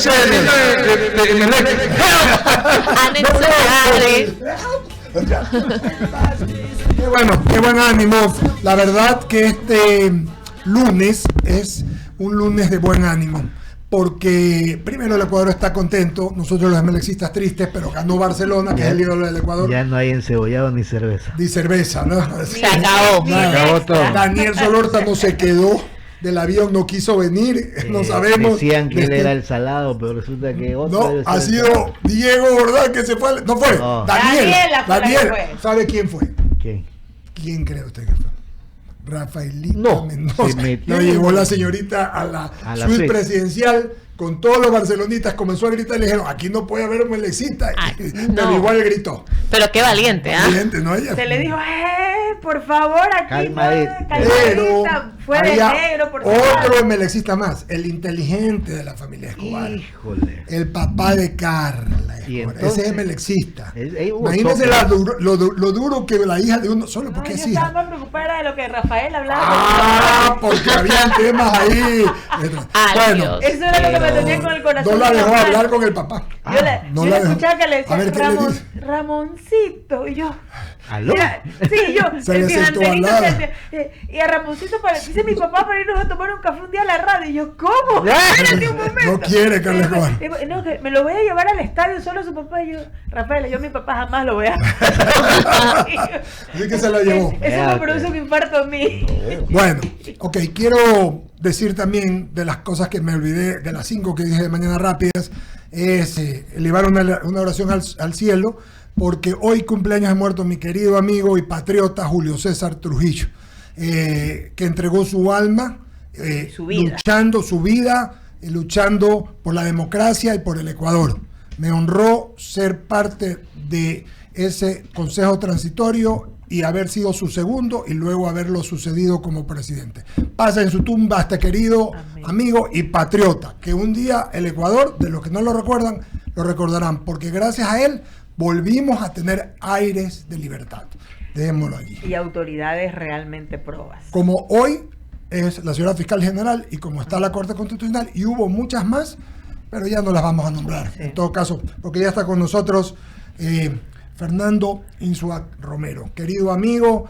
ese de Emelec. Qué buen ánimo. La verdad que este lunes es un lunes de buen ánimo. Porque primero el Ecuador está contento, nosotros los emelexistas tristes, pero ganó Barcelona, que es el ídolo del Ecuador. Ya no hay encebollado ni cerveza. Ni cerveza, ¿no? Se acabó. Se acabó todo. Daniel Solorza no se quedó del avión, no quiso venir, no sabemos. Decían que él era el salado, pero resulta que otro. No, ha sido Diego, ¿verdad? Que se fue. No fue. No. Daniel. Fue. ¿Sabe quién fue? ¿Quién? ¿Quién cree usted que fue? Rafaelita No, Mendoza. se metió. Lo llevó la señorita a la suite presidencial con todos los barcelonistas, comenzó a gritar y le dijeron, aquí no puede haber un emelexista. Pero igual gritó. Pero qué valiente, ¿ah? Valiente, ¿no? Ella se le dijo, por favor, aquí calmadita. Pero fuera de negro, por favor. Otro emelexista más, el inteligente de la familia Escobar. Híjole. El papá de Carla Escobar. Entonces, ese es emelexista. Imagínense lo duro que la hija de uno, solo porque es hija. Yo estaba preocupada de lo que Rafael hablaba. Porque habían temas ahí. Bueno, eso era lo que me tenía con el corazón. No la dejó hablar con el papá. Yo le escuchaba que le decía, a ver, ¿qué le dice? Ramoncito, y yo. ¿Aló? Sí, yo. Se le sentó al lado. Y a Ramoncito dice mi papá para irnos a tomar un café un día a la radio. Y yo, ¿cómo? Espérate un momento. No quiere, Carla Escobar. No, que me lo voy a llevar al estadio solo su papá. Y yo, Rafael, yo a mi papá jamás lo voy a. Así que se lo llevó. Eso me produce un infarto a mí. Bueno, ok, quiero decir también de las cosas que me olvidé, de las 5 que dije de mañana rápidas, es elevar una oración al cielo, porque hoy cumpleaños de muerto mi querido amigo y patriota Julio César Trujillo, que entregó su alma, luchando su vida, luchando por la democracia y por el Ecuador. Me honró ser parte de ese consejo transitorio y haber sido su segundo y luego haberlo sucedido como presidente. Pasa en su tumba este querido amigo y patriota, que un día el Ecuador, de los que no lo recuerdan, lo recordarán, porque gracias a él volvimos a tener aires de libertad. Dejémoslo allí. Y autoridades realmente probas. Como hoy es la señora fiscal general y como está la Corte Constitucional, y hubo muchas más, pero ya no las vamos a nombrar, en todo caso, porque ya está con nosotros Fernando Insua Romero, querido amigo.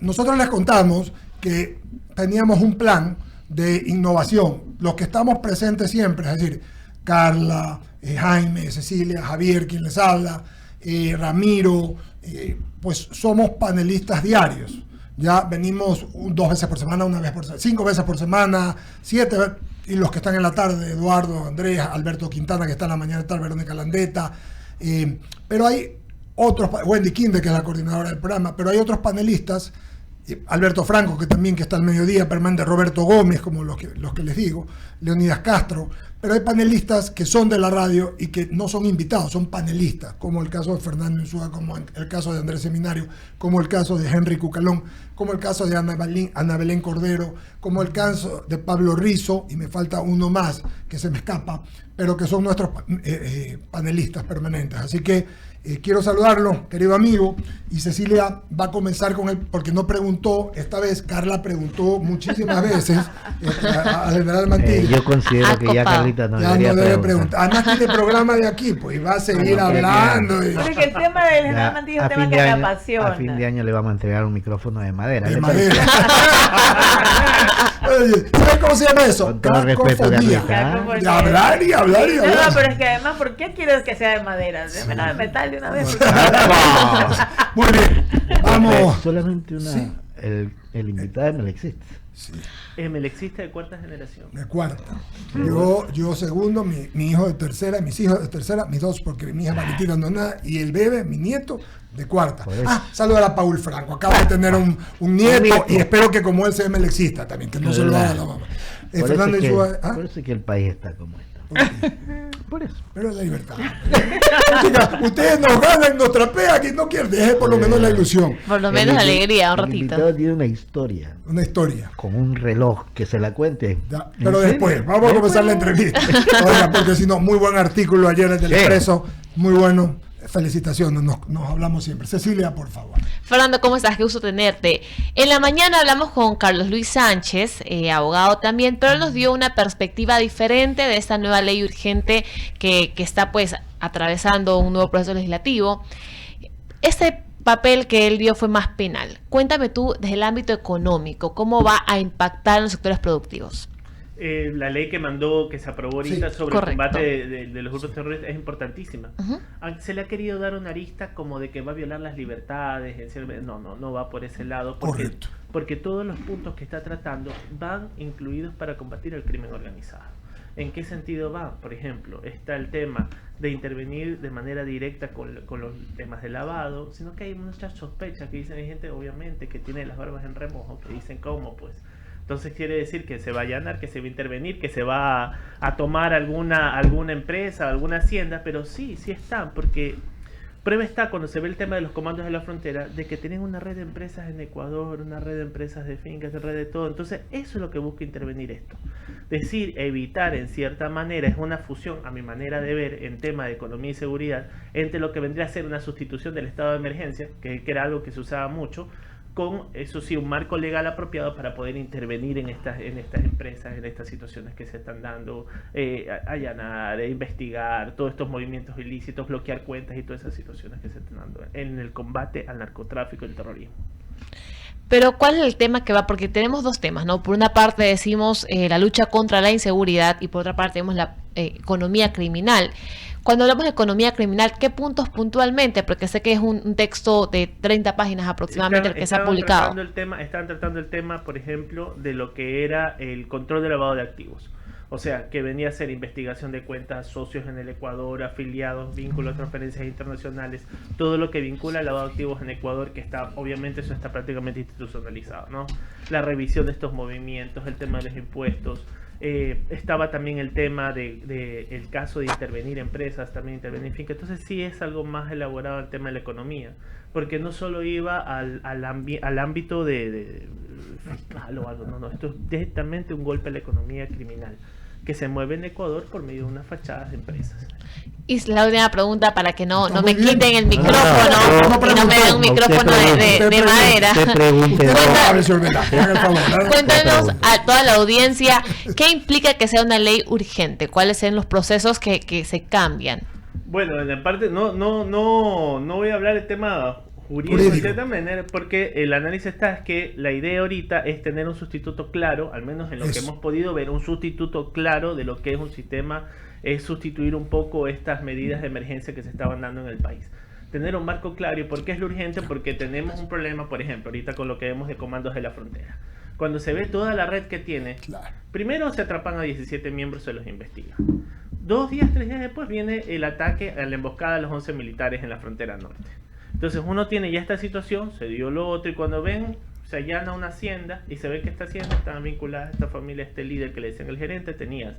Nosotros les contamos que teníamos un plan de innovación, los que estamos presentes siempre, es decir, Carla, Jaime, Cecilia, Javier, quien les habla, Ramiro, pues somos panelistas diarios. Ya venimos 2 veces por semana, 1 vez por semana, 5 veces por semana, 7 veces, y los que están en la tarde, Eduardo, Andrés, Alberto Quintana, que está en la mañana, tal, Verónica Landeta, pero hay otros, Wendy Kinder, que es la coordinadora del programa, pero hay otros panelistas, Alberto Franco, que también que está al mediodía, permanente, Roberto Gómez, como los que les digo, Leonidas Castro, pero hay panelistas que son de la radio y que no son invitados, son panelistas, como el caso de Fernando Insúa, como el caso de Andrés Seminario, como el caso de Henry Cucalón, como el caso de Ana Belén Cordero, como el caso de Pablo Rizo, y me falta uno más que se me escapa, pero que son nuestros panelistas permanentes. Así que quiero saludarlo, querido amigo, y Cecilia va a comenzar con él, porque no preguntó, esta vez Carla preguntó muchísimas veces al general Mantilla. Yo considero que ya Carlita no debe preguntar. Además tiene programa de aquí, pues, y va a seguir hablando. Porque el tema del general Mantilla es un tema que me apasiona. A fin de año le vamos a entregar un micrófono de madera. De madera. ¿Sabes cómo se llama eso? Con todo respeto, Carlita. De hablar y hablar y hablar. No, pero es que además, ¿por qué quieres que sea de madera? De metal de una vez. Muy bien, vamos. Solamente una. Sí. El invitado es Melexista. Sí. Es Melexista de 4ª generación. De 4ª. Yo segundo, mi hijo de 3ª, mis hijos de 3ª, mis 2, porque mi hija Valentina no es nada, y el bebé, mi nieto, de 4ª. Saludar a Paul Franco. Acaba de tener un nieto, y espero que como él sea melexista también, que no se lo haga la mamá. Fernando Insúa. Por eso es que el país está como está. Por eso. Pero es la libertad. Ustedes nos ganan, nos trapean y no quieren. Deje por lo menos la ilusión. Por lo menos alegría, un ratito. El invitado tiene una historia. Una historia. Con un reloj que se la cuente. Ya, pero después, vamos a comenzar la entrevista. Oiga, porque si no, muy buen artículo ayer en el Expreso. Muy bueno. felicitaciones, nos hablamos siempre. Cecilia, por favor. Fernando, ¿cómo estás? Qué gusto tenerte. En la mañana hablamos con Carlos Luis Sánchez, abogado también, pero él nos dio una perspectiva diferente de esta nueva ley urgente que está pues atravesando un nuevo proceso legislativo. Este papel que él dio fue más penal. Cuéntame tú, desde el ámbito económico, ¿cómo va a impactar en los sectores productivos? La ley que se aprobó ahorita sobre el combate de los grupos terroristas es importantísima. Se le ha querido dar una arista como de que va a violar las libertades. No va por ese lado. Porque todos los puntos que está tratando van incluidos para combatir el crimen organizado. ¿En qué sentido va? Por ejemplo, está el tema de intervenir de manera directa con los temas de lavado, sino que hay muchas sospechas que dicen, hay gente obviamente que tiene las barbas en remojo, que dicen cómo pues. Entonces quiere decir que se va a allanar, que se va a intervenir, que se va a tomar alguna empresa, alguna hacienda, pero sí están, porque prueba está cuando se ve el tema de los comandos de la frontera, de que tienen una red de empresas en Ecuador, una red de empresas de fincas, una red de todo. Entonces eso es lo que busca intervenir esto. Decir, evitar en cierta manera, es una fusión, a mi manera de ver, en tema de economía y seguridad, entre lo que vendría a ser una sustitución del estado de emergencia, que era algo que se usaba mucho, con, eso sí, un marco legal apropiado para poder intervenir en estas empresas, en estas situaciones que se están dando, allanar, investigar todos estos movimientos ilícitos, bloquear cuentas y todas esas situaciones que se están dando en el combate al narcotráfico y el terrorismo. Pero ¿cuál es el tema que va? Porque tenemos dos temas, ¿no? Por una parte decimos la lucha contra la inseguridad y por otra parte tenemos la economía criminal. Cuando hablamos de economía criminal, ¿qué puntos puntualmente? Porque sé que es un texto de 30 páginas aproximadamente el que se ha publicado. Estaban tratando el tema, por ejemplo, de lo que era el control de lavado de activos. O sea, que venía a ser investigación de cuentas, socios en el Ecuador, afiliados, vínculos, transferencias internacionales, todo lo que vincula al lavado de activos en Ecuador, que está, obviamente eso está prácticamente institucionalizado, ¿no? La revisión de estos movimientos, el tema de los impuestos, estaba también el tema de el caso de intervenir empresas, también intervenir fincas. Entonces sí es algo más elaborado el tema de la economía, porque no solo iba al ámbito de fiscal o algo, no, esto es directamente un golpe a la economía criminal que se mueve en Ecuador por medio de unas fachadas de empresas. Y la última pregunta para que no me quiten el micrófono y no me den un micrófono de madera. Cuéntanos a toda la audiencia qué implica que sea una ley urgente, cuáles son los procesos que se cambian. Bueno, en la parte no voy a hablar del tema jurídico de cierta manera, porque el análisis es que la idea ahorita es tener un sustituto claro, al menos en lo que hemos podido ver, un sustituto claro de lo que es un sistema, es sustituir un poco estas medidas de emergencia que se estaban dando en el país. Tener un marco claro. ¿Y por qué es lo urgente? Porque tenemos un problema, por ejemplo, ahorita con lo que vemos de comandos de la frontera. Cuando se ve toda la red que tiene, primero se atrapan a 17 miembros, se los investiga. 3 días después viene el ataque a la emboscada de los 11 militares en la frontera norte. Entonces uno tiene ya esta situación, se dio lo otro, y cuando ven, se allana una hacienda y se ve que esta hacienda estaba vinculada a esta familia, este líder que le decían el gerente. Tenías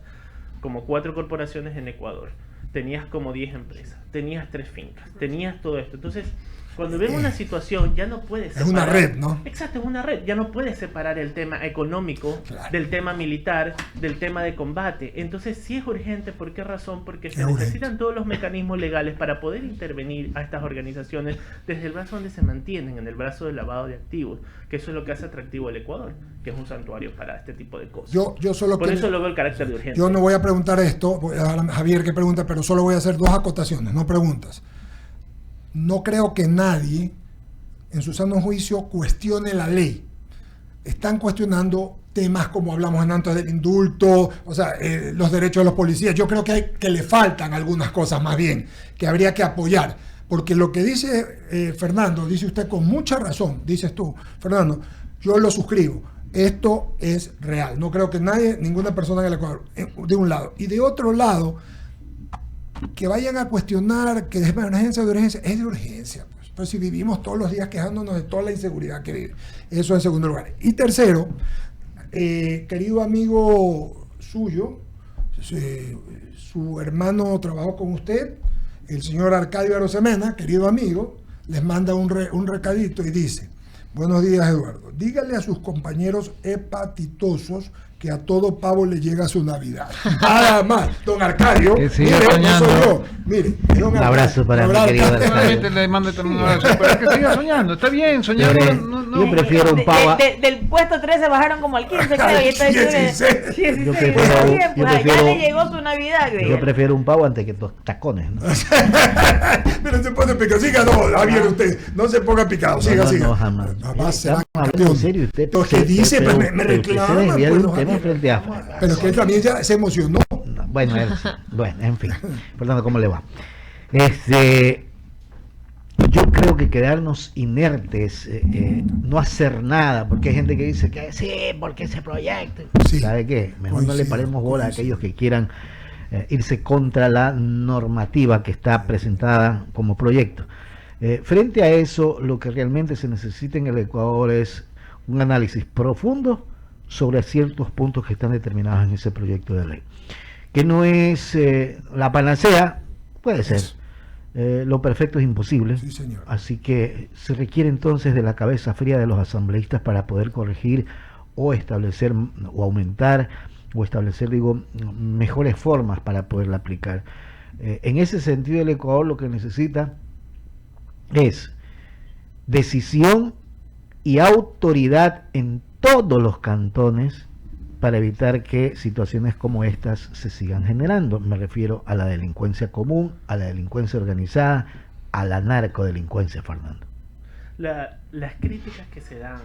como 4 corporaciones en Ecuador, tenías como 10 empresas, tenías 3 fincas, tenías todo esto. Entonces, cuando ven una situación, ya no puedes separar. Es una red, ¿no? Exacto, es una red. Ya no puedes separar el tema económico del tema militar, del tema de combate. Entonces, sí es urgente. ¿Por qué razón? Porque se necesitan todos los mecanismos legales para poder intervenir a estas organizaciones desde el brazo donde se mantienen, en el brazo del lavado de activos, que eso es lo que hace atractivo el Ecuador, que es un santuario para este tipo de cosas. Yo solo Por eso lo veo el carácter de urgencia. Yo no voy a preguntar esto, voy a dar a Javier que pregunta, pero solo voy a hacer 2 acotaciones, no preguntas. No creo que nadie en su sano juicio cuestione la ley. Están cuestionando temas como hablamos antes del indulto, o sea, los derechos de los policías. Yo creo que le faltan algunas cosas más bien, que habría que apoyar. Porque lo que dice Fernando, dice usted con mucha razón, dices tú, Fernando, yo lo suscribo. Esto es real. No creo que ninguna persona en el Ecuador, de un lado. Y de otro lado, que vayan a cuestionar que es de urgencia, es de urgencia. Pues si vivimos todos los días quejándonos de toda la inseguridad que vive. Eso en segundo lugar. Y tercero, querido amigo suyo, su hermano trabajó con usted, el señor Arcadio Arosemena, querido amigo, les manda un recadito y dice: Buenos días, Eduardo. Dígale a sus compañeros hepatitosos que a todo pavo le llega su Navidad. Nada más. Don Arcadio, mire, no soy yo. Mire, un abrazo para mi querido Arcadio. Le mando un abrazo, pero es que siga soñando. Está bien, soñando. Yo prefiero un pavo. Del puesto 13 bajaron como al 15, creo. Y está 16. Yo prefiero, allá le llegó su Navidad. Yo prefiero un pavo antes que tacones, ¿no? Pero se pone picado. Siga, no, Javier, usted. No se ponga picado. Siga, siga. No, jamás. Jamás será en serio, usted. Lo que dice, pero me reclama. Frente a pero que él también ya se emocionó. No, bueno, en fin. Fernando, ¿cómo le va? Yo creo que quedarnos inertes, no hacer nada, porque hay gente que dice que sí, porque ese proyecto. Sí. ¿Sabe qué? Mejor no le paremos bola a aquellos que quieran irse contra la normativa que está presentada como proyecto. Frente a eso, lo que realmente se necesita en el Ecuador es un análisis profundo sobre ciertos puntos que están determinados en ese proyecto de ley. Que no es la panacea, puede ser. Lo perfecto es imposible. Sí, señor. Así que se requiere entonces de la cabeza fría de los asambleístas para poder corregir o establecer o aumentar o establecer, mejores formas para poderla aplicar. En ese sentido, el Ecuador lo que necesita es decisión y autoridad en todos los cantones para evitar que situaciones como estas se sigan generando. Me refiero a la delincuencia común, a la delincuencia organizada, a la narcodelincuencia, Fernando. Las críticas que se dan,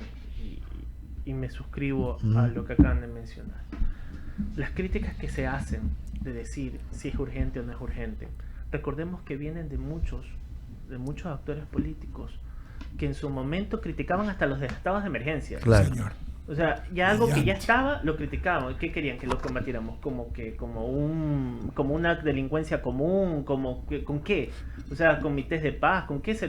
y me suscribo a lo que acaban de mencionar, las críticas que se hacen de decir si es urgente o no es urgente, recordemos que vienen de muchos actores políticos que en su momento criticaban hasta los estados de emergencia. Claro. Señor. O sea, ya algo que ya estaba, lo criticaban. ¿Qué querían? Que lo combatiéramos como una delincuencia común, ¿con qué? O sea, comités de paz, ¿con qué se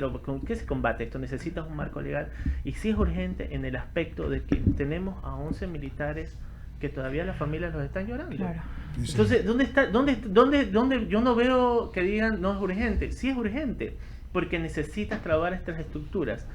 combate esto? Necesitas un marco legal. Y sí es urgente en el aspecto de que tenemos a 11 militares que todavía las familias los están llorando. Claro. Entonces, ¿dónde yo no veo que digan no es urgente? Sí es urgente, porque necesitas trabajar estas estructuras.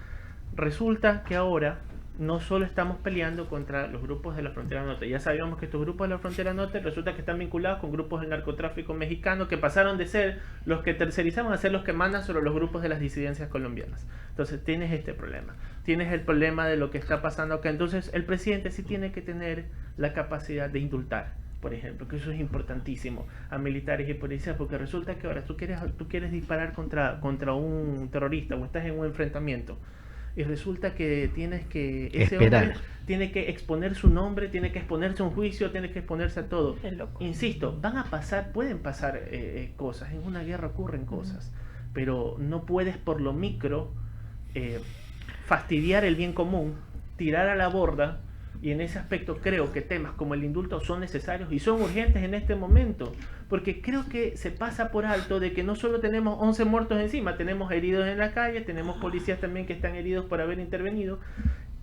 Resulta que ahora no solo estamos peleando contra los grupos de la frontera norte, ya sabíamos que estos grupos de la frontera norte resulta que están vinculados con grupos del narcotráfico mexicano que pasaron de ser los que tercerizaban a ser los que mandan sobre los grupos de las disidencias colombianas. Entonces tienes este problema, tienes el problema de lo que está pasando acá. Entonces el presidente sí tiene que tener la capacidad de indultar, por ejemplo, que eso es importantísimo, a militares y policías, porque resulta que ahora tú quieres disparar contra un terrorista o estás en un enfrentamiento y resulta que ese hombre tiene que exponer su nombre, tiene que exponerse a un juicio, tiene que exponerse a todo. Insisto, pueden pasar cosas, en una guerra ocurren cosas, pero no puedes por lo micro fastidiar el bien común, tirar a la borda. Y en ese aspecto creo que temas como el indulto son necesarios y son urgentes en este momento, porque creo que se pasa por alto de que no solo tenemos 11 muertos encima, tenemos heridos en la calle, tenemos policías también que están heridos por haber intervenido,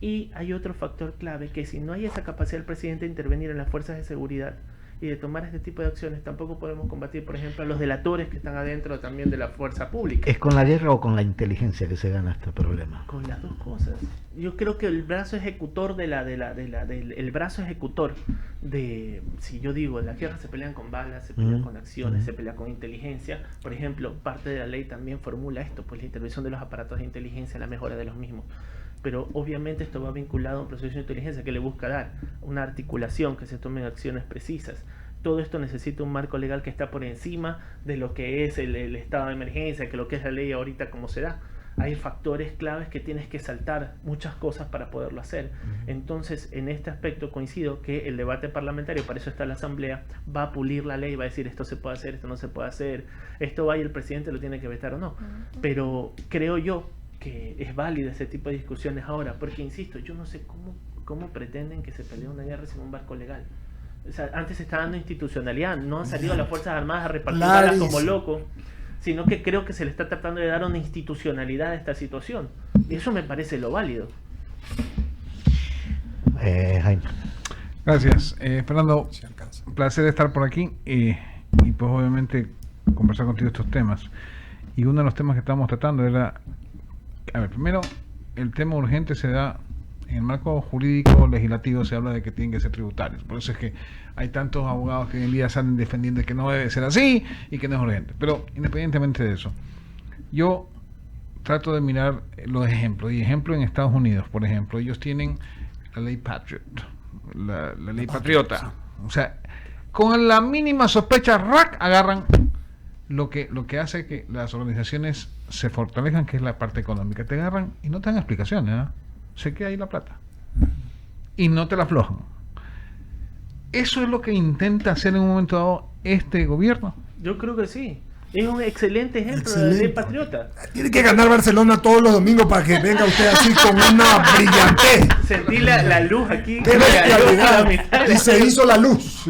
y hay otro factor clave, que si no hay esa capacidad del presidente de intervenir en las fuerzas de seguridad y de tomar este tipo de acciones, tampoco podemos combatir, por ejemplo, a los delatores que están adentro también de la fuerza pública. ¿Es con la guerra o con la inteligencia que se gana este problema? Con las dos cosas. Yo creo que el brazo ejecutor el brazo ejecutor de, si yo digo, las guerras se pelean con balas, se pelean con acciones, se pelea con inteligencia. Por ejemplo, parte de la ley también formula esto, pues la intervención de los aparatos de inteligencia, la mejora de los mismos. Pero obviamente esto va vinculado a un proceso de inteligencia que le busca dar una articulación, que se tomen acciones precisas. Todo esto necesita un marco legal que está por encima de lo que es el estado de emergencia, que lo que es la ley ahorita como se da. Hay factores claves que tienes que saltar muchas cosas para poderlo hacer. Entonces, en este aspecto coincido que el debate parlamentario, para eso está la Asamblea, va a pulir la ley, va a decir esto se puede hacer, esto no se puede hacer, esto va y el presidente lo tiene que vetar o no. Pero creo yo que es válida ese tipo de discusiones ahora, porque insisto, yo no sé cómo pretenden que se pelee una guerra sin un marco legal. O sea, antes se está dando institucionalidad, no han salido las Fuerzas Armadas a repartir balas como locos, sino que creo que se le está tratando de dar una institucionalidad a esta situación, y eso me parece lo válido. Jaime. Gracias, Fernando, un placer estar por aquí y pues obviamente conversar contigo estos temas. Y uno de los temas que estábamos tratando era, a ver, primero, el tema urgente se da en el marco jurídico legislativo, se habla de que tienen que ser tributarios. Por eso es que hay tantos abogados que hoy en día salen defendiendo que no debe ser así y que no es urgente. Pero independientemente de eso, yo trato de mirar los ejemplos. Y ejemplo en Estados Unidos, por ejemplo, ellos tienen la ley Patriot, la ley Patriota. O sea, con la mínima sospecha, ¡rac!, agarran lo que hace que las organizaciones se fortalezcan, que es la parte económica. Te agarran y no te dan explicaciones, ¿eh? Se queda ahí la plata y no te la aflojan. ¿Eso es lo que intenta hacer en un momento dado este gobierno? Yo creo que sí. Es un excelente ejemplo de la ley patriota. Tiene que ganar Barcelona todos los domingos para que venga usted así con una brillantez. Sentí la luz aquí. ¡Qué bestialidad! Y se hizo la luz.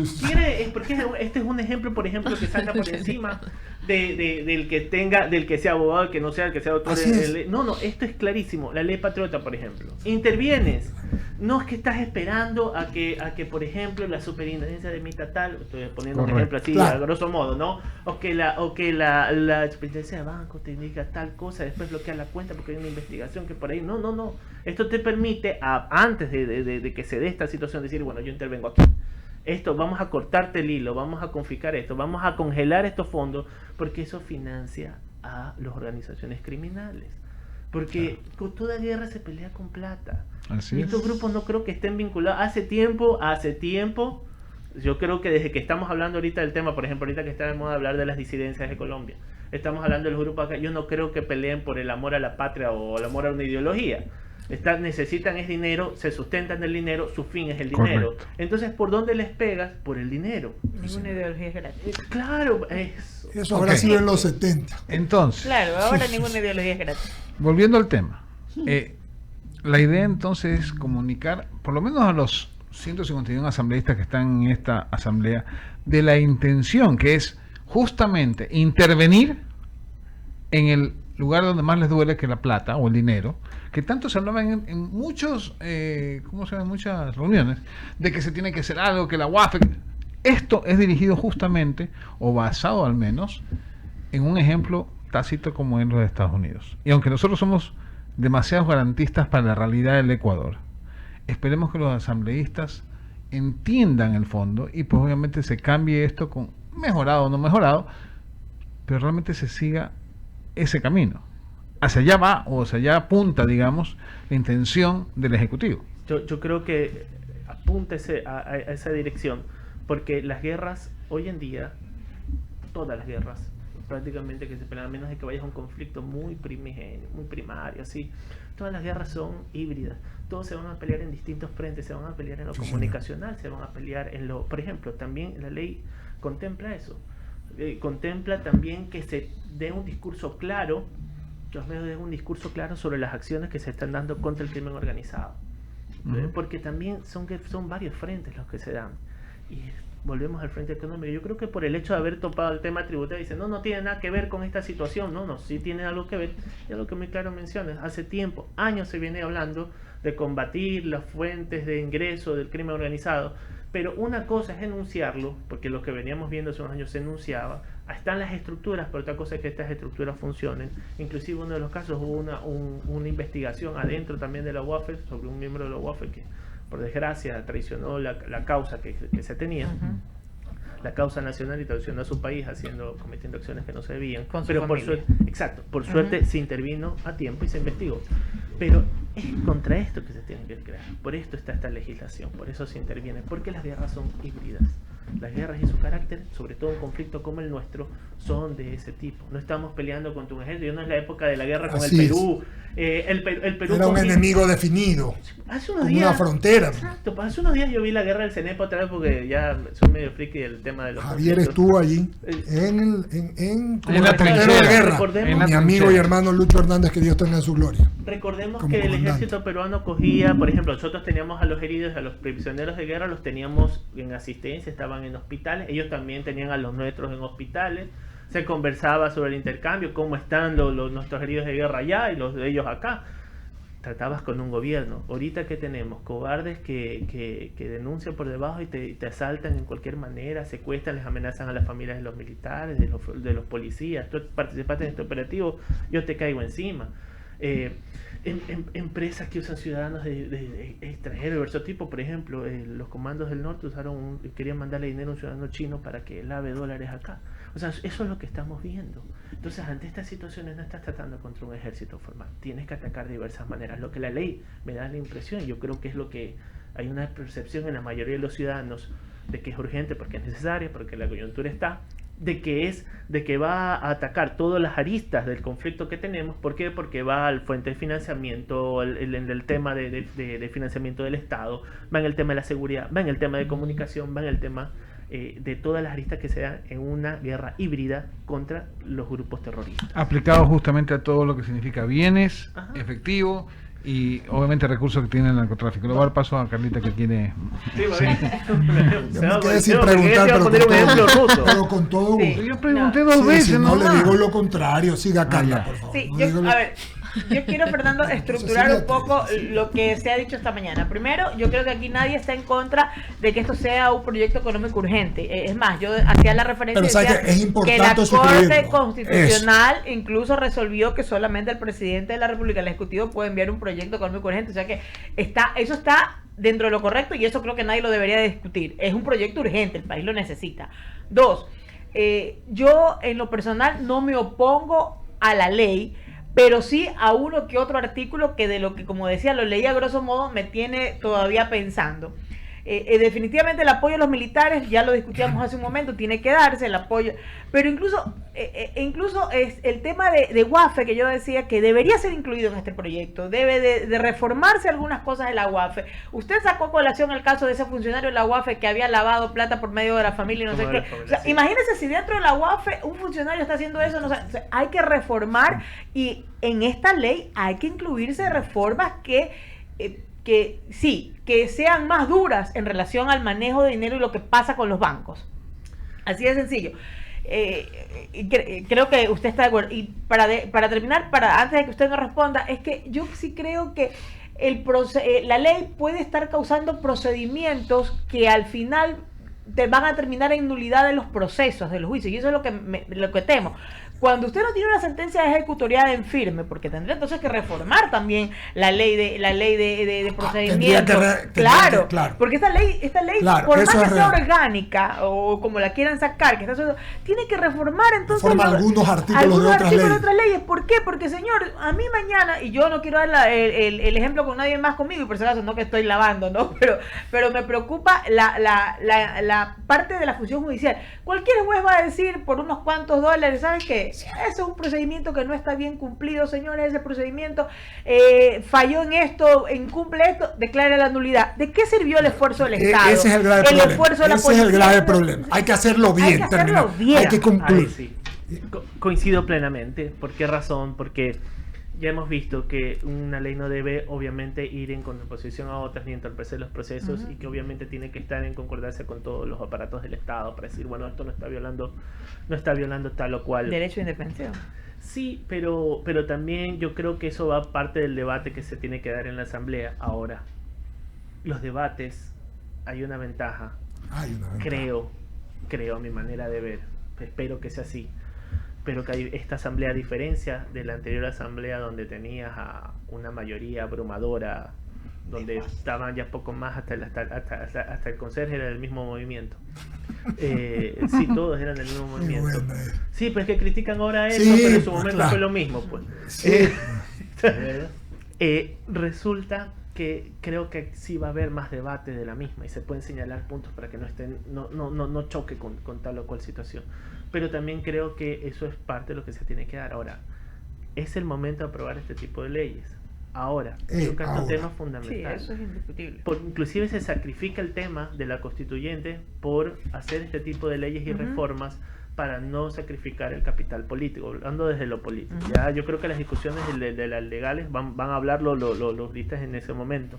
Porque este es un ejemplo, por ejemplo, que salta por encima del que sea abogado, el que no sea, el que sea autor de ley. No, esto es clarísimo. La ley patriota, por ejemplo. Intervienes. No es que estás esperando a que por ejemplo, la superintendencia de Mitatal, estoy poniendo un ejemplo así, a grosso modo, ¿no? O que la superintendencia de banco te diga tal cosa, después bloquea la cuenta porque hay una investigación que por ahí. No. Esto te permite, antes de que se dé esta situación, decir, bueno, yo intervengo aquí. Esto, vamos a cortarte el hilo, vamos a confiscar esto, vamos a congelar estos fondos, porque eso financia a las organizaciones criminales. Porque con toda guerra se pelea con plata. Y estos grupos no creo que estén vinculados. Hace tiempo, yo creo que desde que estamos hablando ahorita del tema, por ejemplo, ahorita que está de moda hablar de las disidencias de Colombia, estamos hablando de los grupos acá, yo no creo que peleen por el amor a la patria o el amor a una ideología. Necesitan es dinero, se sustentan del dinero, su fin es el dinero. Correcto. Entonces, ¿por dónde les pegas? Por el dinero. Ninguna ideología es gratis. Claro, eso habrá sido en los 70. Entonces, Claro, ahora ninguna ideología es gratis. volviendo al tema, la idea entonces es comunicar, por lo menos a los 151 asambleístas que están en esta asamblea, de la intención que es justamente intervenir en el lugar donde más les duele, que la plata o el dinero, que tanto se hablaba en muchos, muchas reuniones, de que se tiene que hacer algo, que la UAF. Esto es dirigido justamente, o basado al menos, en un ejemplo tácito como en los Estados Unidos. Y aunque nosotros somos demasiados garantistas para la realidad del Ecuador, esperemos que los asambleístas entiendan el fondo y pues obviamente se cambie esto con mejorado o no mejorado, pero realmente se siga ese camino. Hacia allá va, o hacia allá apunta, digamos, la intención del Ejecutivo. Yo creo que apunta a esa dirección, porque las guerras, hoy en día, todas las guerras, prácticamente que se pelean, a menos de que vayas a un conflicto muy primigenio, muy primario, así, todas las guerras son híbridas. Todos se van a pelear en distintos frentes, se van a pelear en lo comunicacional, se van a pelear en lo... Por ejemplo, también la ley contempla eso. Contempla también que se dé un discurso claro, que los medios den un discurso claro sobre las acciones que se están dando contra el crimen organizado. Porque también son varios frentes los que se dan. Y volvemos al frente económico. Yo creo que por el hecho de haber topado el tema tributario, dicen, no tiene nada que ver con esta situación. No, sí tiene algo que ver. Y es lo que muy claro mencionas. Hace tiempo, años se viene hablando de combatir las fuentes de ingreso del crimen organizado. Pero una cosa es enunciarlo, porque lo que veníamos viendo hace unos años se enunciaba. Están las estructuras, pero otra cosa es que estas estructuras funcionen. Inclusive uno de los casos hubo una investigación adentro también de la UAF sobre un miembro de la UAF que, por desgracia, traicionó la causa que se tenía. La causa nacional, y traicionó a su país cometiendo acciones que no se debían. Pero por suerte se intervino a tiempo y se investigó. Pero es contra esto que se tiene que crear. Por esto está esta legislación, por eso se interviene, porque las guerras son híbridas. Las guerras y su carácter, sobre todo un conflicto como el nuestro, son de ese tipo. No estamos peleando contra un ejército. No es la época de la guerra con el Perú. El Perú era un enemigo definido. Hace unos como días, una frontera. Exacto. Hace unos días yo vi la guerra del CENEP otra vez porque ya soy medio friki del tema de los Javier conflictos. estuvo allí en la trinchera de guerra. Mi amigo y hermano Lucho Hernández, que Dios tenga en su gloria. Recordemos como que el comandante. ejército peruano cogía, por ejemplo, nosotros teníamos a los heridos, a los prisioneros de guerra, los teníamos en asistencia, estaban en hospitales, ellos también tenían a los nuestros en hospitales, se conversaba sobre el intercambio, cómo están nuestros heridos de guerra allá y los de ellos acá. Tratabas con un gobierno. Ahorita que tenemos cobardes que denuncian por debajo y te asaltan en cualquier manera, secuestran, les amenazan a las familias de los militares, de los policías. Tú participaste en este operativo, yo te caigo encima. empresas que usan ciudadanos de extranjeros de diversos tipos. Por ejemplo, los comandos del norte querían mandarle dinero a un ciudadano chino para que lave dólares acá. O sea, eso es lo que estamos viendo. Entonces, ante estas situaciones no estás tratando contra un ejército formal. Tienes que atacar de diversas maneras. Lo que la ley me da la impresión, yo creo que es lo que hay una percepción en la mayoría de los ciudadanos de que es urgente porque es necesaria, porque la coyuntura está, de que va a atacar todas las aristas del conflicto que tenemos. ¿Por qué? Porque va al fuente de financiamiento, el tema de financiamiento del Estado, va en el tema de la seguridad, va en el tema de comunicación, va en el tema de todas las aristas que se dan en una guerra híbrida contra los grupos terroristas. Aplicado justamente a todo lo que significa bienes, efectivo y obviamente recursos que tiene el narcotráfico. Le voy a dar paso a Carlita que tiene... Sí, me quedé sin preguntar, pero con todo gusto. Yo pregunté dos veces, no le digo lo contrario. Siga, Carla, por favor. Sí, a ver, yo quiero, Fernando, estructurar un poco lo que se ha dicho esta mañana. Primero, yo creo que aquí nadie está en contra de que esto sea un proyecto económico urgente. Es más, yo hacía la referencia que la Corte Constitucional incluso resolvió que solamente el presidente de la República, el Ejecutivo, puede enviar un proyecto económico urgente. O sea que eso está dentro de lo correcto y eso creo que nadie lo debería discutir. Es un proyecto urgente, el país lo necesita. Dos, yo en lo personal no me opongo a la ley, pero sí a uno que otro artículo que de lo que, como decía, lo leía a grosso modo, me tiene todavía pensando. Definitivamente el apoyo a los militares, ya lo discutíamos hace un momento, tiene que darse el apoyo, pero incluso es el tema de UAFE, que yo decía que debería ser incluido en este proyecto, debe de reformarse algunas cosas de la UAFE. Usted sacó a colación el caso de ese funcionario de la UAFE que había lavado plata por medio de la familia y no sé qué. O sea, imagínese si dentro de la UAFE un funcionario está haciendo eso, o sea, hay que reformar y en esta ley hay que incluirse reformas que sean más duras en relación al manejo de dinero y lo que pasa con los bancos. Así de sencillo. Creo que usted está de acuerdo. Y para terminar, antes de que usted nos responda, es que yo sí creo que la ley puede estar causando procedimientos que al final te van a terminar en nulidad de los procesos, de los juicios. Y eso es lo que temo. Cuando usted no tiene una sentencia ejecutorial en firme, porque tendría entonces que reformar también la ley de procedimiento. Claro, porque esta ley claro, por más que sea orgánica o como la quieran sacar, tiene que reformar entonces algunos artículos de otras leyes. ¿Por qué? Porque, señor, a mí mañana, y yo no quiero dar el ejemplo con nadie más conmigo, y por si acaso no que estoy lavando, ¿no? Pero me preocupa la parte de la función judicial. Cualquier juez va a decir por unos cuantos dólares, ¿sabes qué? Eso es un procedimiento que no está bien cumplido, señores. Ese procedimiento falló en esto, incumple esto, declara la nulidad. ¿De qué sirvió el esfuerzo del Estado? Ese es el grave problema. Esfuerzo de la policía. Es el grave problema. Hay que hacerlo bien. Hay que cumplir. Sí. Coincido plenamente. ¿Por qué razón? Porque ya hemos visto que una ley no debe obviamente ir en contraposición a otras ni entorpecer los procesos, y que obviamente tiene que estar en concordancia con todos los aparatos del Estado para decir, bueno, esto no está violando tal o cual derecho de indefensión. Sí, pero también yo creo que eso va parte del debate que se tiene que dar en la Asamblea. Ahora, los debates, hay una ventaja. Creo a mi manera de ver, espero que sea así, pero que esta asamblea, a diferencia de la anterior asamblea donde tenías a una mayoría abrumadora, donde estaban ya poco más hasta el conserje era del mismo movimiento. Sí, todos eran del mismo movimiento. Sí, pues que critican ahora eso, pero en su momento fue lo mismo, pues. Sí. Resulta que creo que sí va a haber más debate de la misma y se pueden señalar puntos para que no choque con tal o cual situación. Pero también creo que eso es parte de lo que se tiene que dar. Ahora, es el momento de aprobar este tipo de leyes. Ahora, creo que es un tema fundamental. Sí, eso es indiscutible. Inclusive se sacrifica el tema de la constituyente por hacer este tipo de leyes y reformas para no sacrificar el capital político, hablando desde lo político. Ya yo creo que las discusiones de las legales van a hablarlo los juristas en ese momento.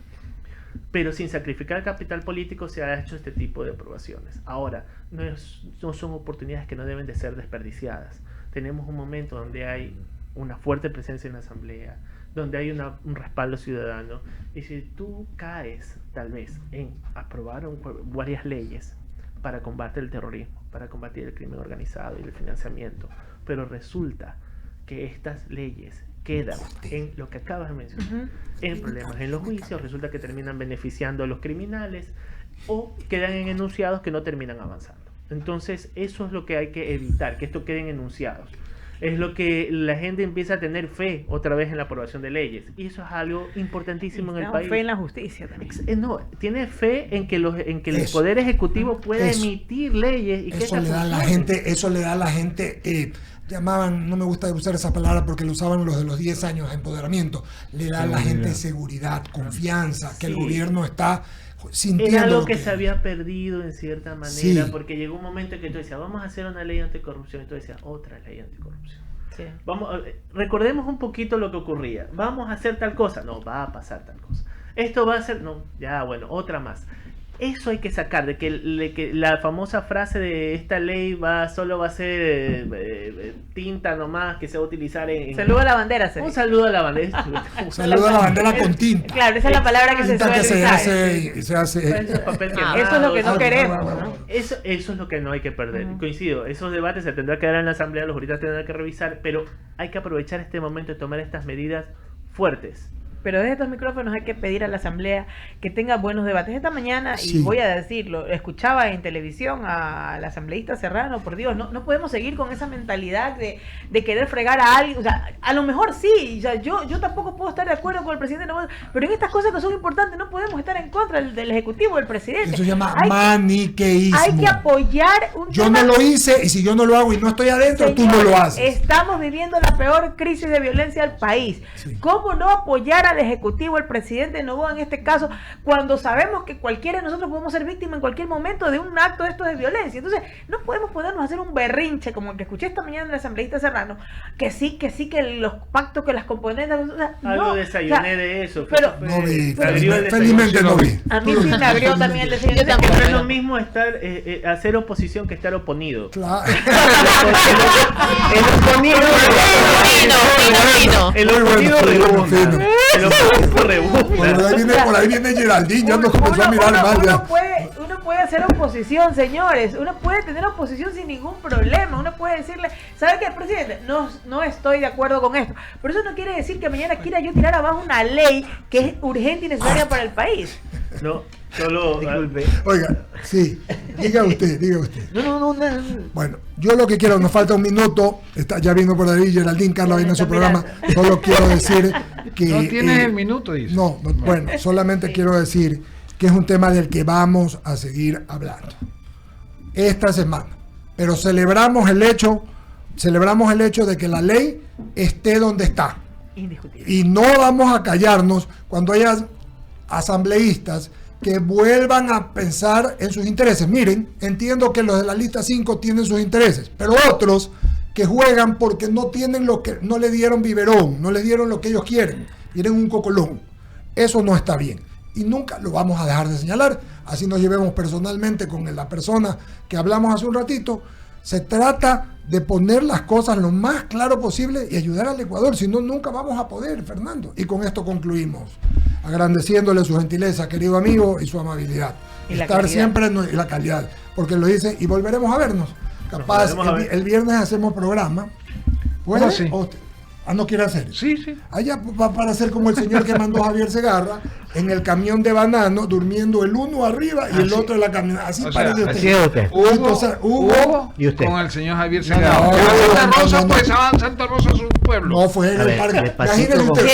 Pero sin sacrificar el capital político se ha hecho este tipo de aprobaciones. Ahora, no son oportunidades que no deben de ser desperdiciadas. Tenemos un momento donde hay una fuerte presencia en la Asamblea, donde hay un respaldo ciudadano, y si tú caes tal vez en aprobar varias leyes para combatir el terrorismo, para combatir el crimen organizado y el financiamiento, pero resulta que estas leyes quedan en lo que acabas de mencionar, en problemas en los juicios, resulta que terminan beneficiando a los criminales o quedan en enunciados que no terminan avanzando. Entonces eso es lo que hay que evitar, que esto quede en enunciados. Es lo que la gente empieza a tener fe otra vez en la aprobación de leyes. Y eso es algo importantísimo en el país. Fe en la justicia también. No, tiene fe en que el Poder Ejecutivo pueda emitir leyes. Y eso, le da a la gente, eso le da a la gente, llamaban, no me gusta usar esa palabra porque lo usaban los de los 10 años de empoderamiento, le da a la gente seguridad, confianza, que el gobierno está sintiendo. Era algo que se había perdido en cierta manera, porque llegó un momento en que tú decías, vamos a hacer una ley anticorrupción, y tú decías, otra ley anticorrupción. Sí. Recordemos un poquito lo que ocurría. Vamos a hacer tal cosa, no, va a pasar tal cosa. Esto va a ser, no, ya bueno, otra más. Eso hay que sacar, de que la famosa frase de esta ley solo va a ser tinta nomás, que se va a utilizar en... Saludo a la bandera. Un saludo a la bandera. Un saludo a la bandera con tinta. Claro, esa es la palabra que se suele usar. Se hace papel eso es lo que no queremos, ¿no? Eso es lo que no hay que perder. Coincido, esos debates se tendrá que dar en la asamblea, los juristas tendrán que revisar, pero hay que aprovechar este momento y tomar estas medidas fuertes. Pero desde estos micrófonos hay que pedir a la asamblea que tenga buenos debates. Esta mañana, y voy a decirlo, escuchaba en televisión al asambleísta Serrano, por Dios, no podemos seguir con esa mentalidad de querer fregar a alguien. O sea, a lo mejor sí, o sea, yo tampoco puedo estar de acuerdo con el presidente, pero en estas cosas que son importantes no podemos estar en contra del ejecutivo, del presidente. Eso se llama maniqueísmo. Hay que apoyar yo no lo hice, y si yo no lo hago y no estoy adentro, señores, tú no lo haces. Estamos viviendo la peor crisis de violencia del país. ¿Cómo no apoyar al ejecutivo, el presidente Noboa en este caso, cuando sabemos que cualquiera de nosotros podemos ser víctimas en cualquier momento de un acto de estos de violencia? Entonces no podemos ponernos a hacer un berrinche como el que escuché esta mañana en el asambleísta Serrano, que los pactos, que las componentes, o sea, algo desayuné de eso, pero felizmente no vi. A mí sí me agrió también el desayuno. También no es lo mismo hacer oposición que estar oponido. Claro. El oponido rebota. Por ahí viene Geraldine, ya nos comenzó a mirar mal. Uno puede hacer oposición, señores. Uno puede tener oposición sin ningún problema. Uno puede decirle, ¿sabe qué, presidente? No estoy de acuerdo con esto. Pero eso no quiere decir que mañana quiera yo tirar abajo una ley que es urgente y necesaria para el país. No, solo... Disculpe. Oiga, sí, diga usted. No. Bueno, yo lo que quiero, nos falta un minuto, ya vino por ahí Geraldine, Carla viene en su programa, solo quiero decir que... No tienes el minuto, dice. Bueno, solamente quiero decir que es un tema del que vamos a seguir hablando esta semana, pero celebramos el hecho de que la ley esté donde está. Indiscutible. Y no vamos a callarnos cuando haya asambleístas que vuelvan a pensar en sus intereses. Miren, entiendo que los de la lista 5 tienen sus intereses, pero otros que juegan porque no tienen no le dieron biberón, no le dieron lo que ellos quieren, quieren un cocolón. Eso no está bien y nunca lo vamos a dejar de señalar. Así nos llevemos personalmente con la persona que hablamos hace un ratito. Se trata de poner las cosas lo más claro posible y ayudar al Ecuador, si no, nunca vamos a poder, Fernando. Y con esto concluimos, agradeciéndole su gentileza, querido amigo, y su amabilidad. Y estar siempre en la calidad, porque lo dice, y volveremos a vernos. Capaz, el viernes hacemos programa. ¿Puede? Sí. ¿No quiere hacer? Sí. Allá para hacer como el señor que mandó Javier Segarra, en el camión de banano, durmiendo el uno arriba y el otro en la camioneta. Así parece usted. Así es usted. Hugo y usted. Con el señor Javier Segarra. No, Santa Rosa, pues Santa Rosa es un pueblo. No, fue en el parque. Imagínese usted.